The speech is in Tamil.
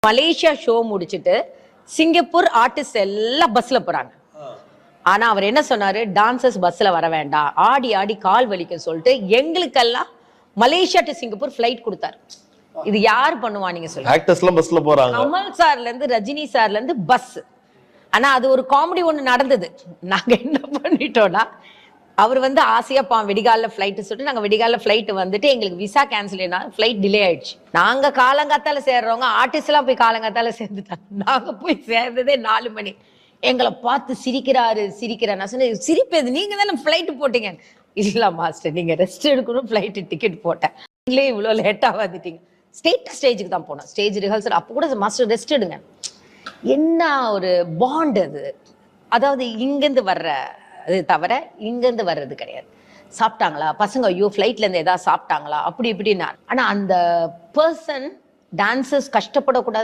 மலேசியா ஷோ முடிச்சிட்டு சிங்கப்பூர் ஆர்டிஸ்ட் எல்லாம் பஸ்ல போறாங்க. ஆனா அவர் என்ன சொன்னாரு, டான்சர்ஸ் பஸ்ல வர வேண்டாம், ஆடி ஆடி கால் வலிக்க சொல்லிட்டு எங்களுக்கெல்லாம் மலேசியா டு சிங்கப்பூர் ஃபிளைட் கொடுத்தாரு. இது யார் பண்ணுவா நீங்க சொல்லுங்க? ஆக்டர்ஸ்லாம் பஸ்ல போறாங்க. கமல் சார்ல இருந்து ரஜினி சார்ல இருந்து பஸ். ஆனா அது ஒரு காமெடி ஒண்ணு நடந்தது. நாங்க என்ன பண்ணிட்டோம்னா, அவர் வந்து ஆசையா வெடிகால ஃபிளைட் சொல்லிட்டு நாங்க வெடிகால ஃபிளைட் வந்துட்டு எங்களுக்கு விசா கேன்சல் ஆனா ஃபிளைட் டிலே ஆயிடுச்சு. நாங்க காலங்காத்தால சேர்றவங்க ஆர்டிஸ்ட் எல்லாம் போய் காலங்காத்தால சேர்ந்துட்டாங்க. நாங்க போய் சேர்ந்ததே 4 மணி. எங்களை பார்த்து சிரிக்கிறாரு. நான் சொன்னேன், சிரிப்பது நீங்க தானே ஃபிளைட் போட்டீங்க. இல்ல மாஸ்டர், நீங்க ரெஸ்ட் எடுக்கணும், ஃபிளைட் டிக்கெட் போட்டேன். நீங்களே இவ்வளவு லேட்டா வந்துட்டீங்க. ஸ்டேஜுக்கு தான் போனோம். ஸ்டேஜ் ரிஹர்சல் அப்போ கூட மாஸ்டர் ரெஸ்ட் எடுங்க. என்ன ஒரு பாண்ட் அது. அதாவது இங்கிருந்து வர்ற அது தவிர இங்கிருந்து வர்றது கிடையாது. சாப்பிட்டாங்களா பசங்க, ஐயோ ஃபிளைட்ல இருந்து ஏதாவது சாப்பிட்டாங்களா அப்படி இப்படின்னா. ஆனா அந்த பர்சன் டான்சர்ஸ் கஷ்டப்படக்கூடாது.